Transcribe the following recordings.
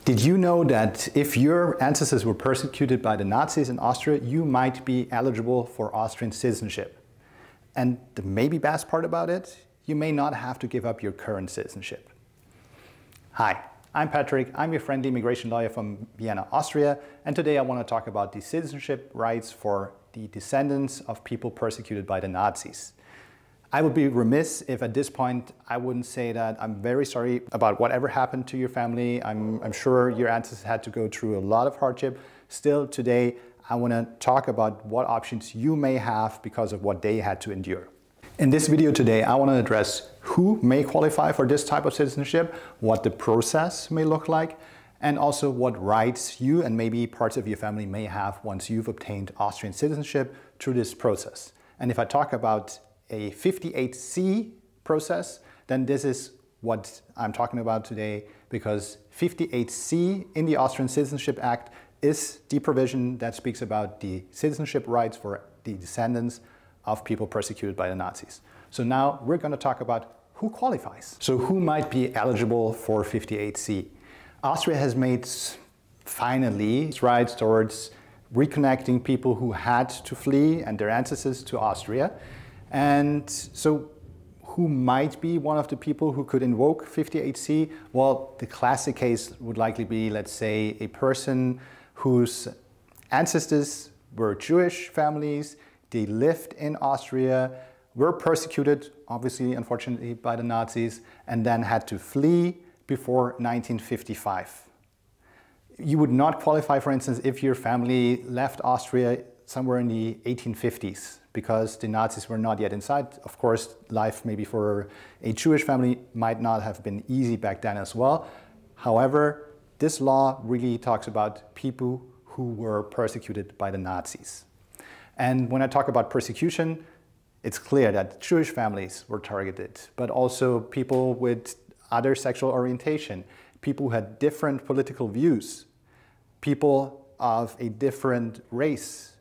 Did you know that if your ancestors were persecuted by the Nazis in Austria, you might be eligible for Austrian citizenship? And the maybe best part about it, you may not have to give up your current citizenship. Hi, I'm Patrick. I'm your friendly immigration lawyer from Vienna, Austria, and today I want to talk about the citizenship rights for the descendants of people persecuted by the Nazis. I would be remiss if at this point I wouldn't say that I'm very sorry about whatever happened to your family. I'm sure your ancestors had to go through a lot of hardship. Still today, I want to talk about what options you may have because of what they had to endure. In this video today, I want to address who may qualify for this type of citizenship, what the process may look like, and also what rights you and maybe parts of your family may have once you've obtained Austrian citizenship through this process. And if I talk about a 58C process, then this is what I'm talking about today, because 58C in the Austrian Citizenship Act is the provision that speaks about the citizenship rights for the descendants of people persecuted by the Nazis. So now we're going to talk about who qualifies. So who might be eligible for 58C? Austria has made finally strides towards reconnecting people who had to flee and their ancestors to Austria. And so who might be one of the people who could invoke 58C? Well, the classic case would likely be, let's say, a person whose ancestors were Jewish families, they lived in Austria, were persecuted, obviously, unfortunately, by the Nazis, and then had to flee before 1955. You would not qualify, for instance, if your family left Austria somewhere in the 1850s, because the Nazis were not yet inside. Of course, life maybe for a Jewish family might not have been easy back then as well. However, this law really talks about people who were persecuted by the Nazis. And when I talk about persecution, it's clear that Jewish families were targeted, but also people with other sexual orientation, people who had different political views, people of a different race.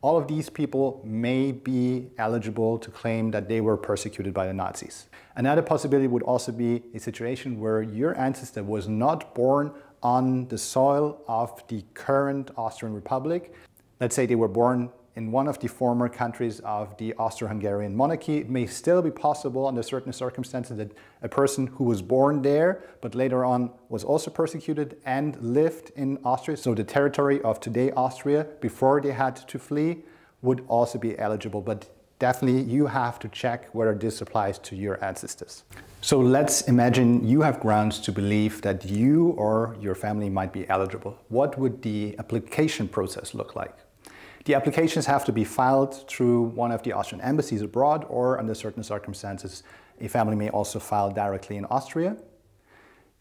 All of these people may be eligible to claim that they were persecuted by the Nazis. Another possibility would also be a situation where your ancestor was not born on the soil of the current Austrian Republic. Let's say they were born in one of the former countries of the Austro-Hungarian monarchy. It may still be possible under certain circumstances that a person who was born there but later on was also persecuted and lived in Austria, so the territory of today Austria, before they had to flee, would also be eligible. But definitely you have to check whether this applies to your ancestors. So let's imagine you have grounds to believe that you or your family might be eligible. What would the application process look like? The applications have to be filed through one of the Austrian embassies abroad, or under certain circumstances, a family may also file directly in Austria.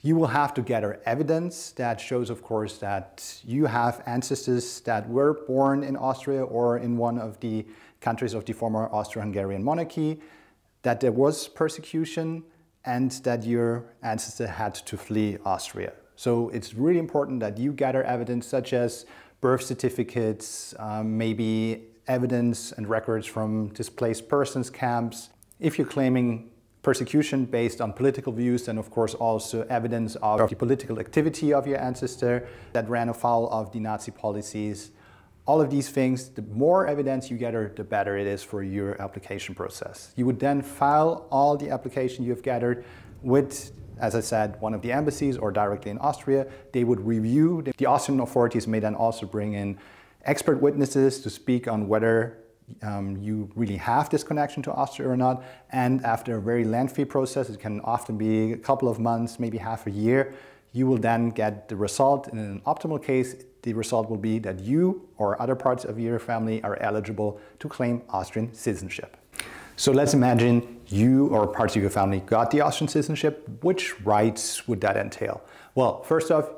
You will have to gather evidence that shows, of course, that you have ancestors that were born in Austria or in one of the countries of the former Austro-Hungarian monarchy, that there was persecution, and that your ancestor had to flee Austria. So it's really important that you gather evidence such as birth certificates, maybe evidence and records from displaced persons camps. If you're claiming persecution based on political views, then of course also evidence of the political activity of your ancestor that ran afoul of the Nazi policies. All of these things, the more evidence you gather, the better it is for your application process. You would then file all the application you've gathered with, as I said, one of the embassies or directly in Austria. They would review. The Austrian authorities may then also bring in expert witnesses to speak on whether you really have this connection to Austria or not. And after a very lengthy process, it can often be a couple of months, maybe half a year, you will then get the result. And in an optimal case, the result will be that you or other parts of your family are eligible to claim Austrian citizenship. So let's imagine you or parts of your family got the Austrian citizenship. Which rights would that entail? Well, first off,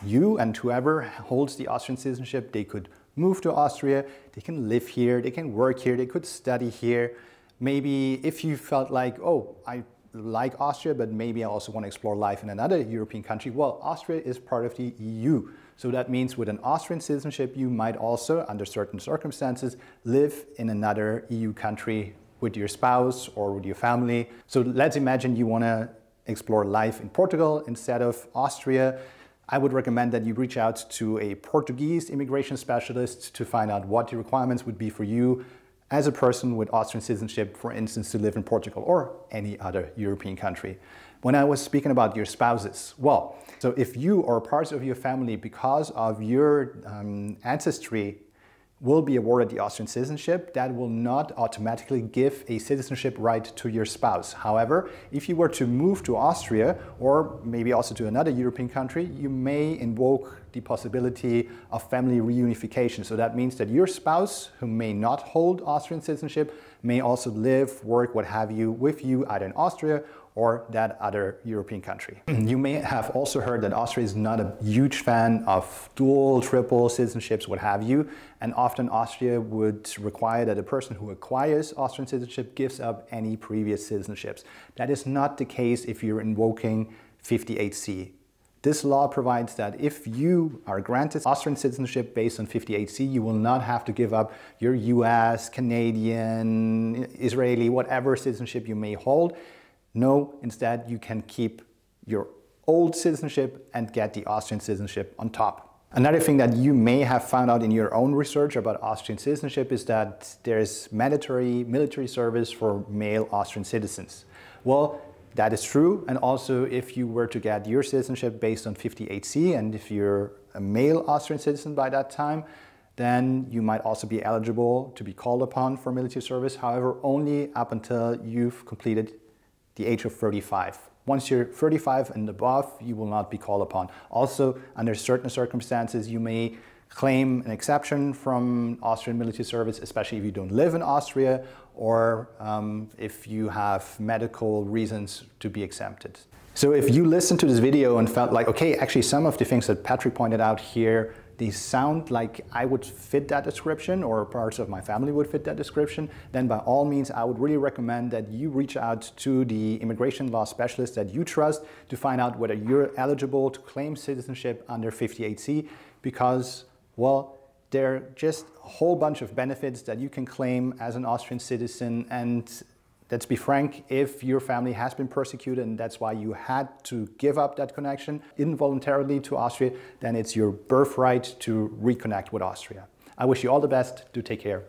you and whoever holds the Austrian citizenship, they could move to Austria, they can live here, they can work here, they could study here. Maybe if you felt like, oh, I like Austria, but maybe I also want to explore life in another European country. Well, Austria is part of the EU. So that means with an Austrian citizenship, you might also, under certain circumstances, live in another EU country with your spouse or with your family. So let's imagine you want to explore life in Portugal instead of Austria. I would recommend that you reach out to a Portuguese immigration specialist to find out what the requirements would be for you as a person with Austrian citizenship, for instance, to live in Portugal or any other European country. When I was speaking about your spouses, well, so if you or parts of your family, because of your ancestry, will be awarded the Austrian citizenship, that will not automatically give a citizenship right to your spouse. However, if you were to move to Austria, or maybe also to another European country, you may invoke the possibility of family reunification. So that means that your spouse, who may not hold Austrian citizenship, may also live, work, what have you, with you either in Austria or that other European country. You may have also heard that Austria is not a huge fan of dual, triple citizenships, what have you, and often Austria would require that a person who acquires Austrian citizenship gives up any previous citizenships. That is not the case if you're invoking 58C. This law provides that if you are granted Austrian citizenship based on 58C, you will not have to give up your US, Canadian, Israeli, whatever citizenship you may hold. No, instead you can keep your old citizenship and get the Austrian citizenship on top. Another thing that you may have found out in your own research about Austrian citizenship is that there's mandatory military service for male Austrian citizens. Well, that is true, and also if you were to get your citizenship based on 58C, and if you're a male Austrian citizen by that time, then you might also be eligible to be called upon for military service, however, only up until you've completed the age of 35. Once you're 35 and above, you will not be called upon. Also, under certain circumstances, you may claim an exception from Austrian military service, especially if you don't live in Austria or if you have medical reasons to be exempted. So if you listened to this video and felt like, okay, actually some of the things that Patrick pointed out here, they sound like I would fit that description or parts of my family would fit that description, then by all means, I would really recommend that you reach out to the immigration law specialist that you trust to find out whether you're eligible to claim citizenship under 58C, because, well, there are just a whole bunch of benefits that you can claim as an Austrian citizen. And let's be frank, if your family has been persecuted and that's why you had to give up that connection involuntarily to Austria, then it's your birthright to reconnect with Austria. I wish you all the best. Do take care.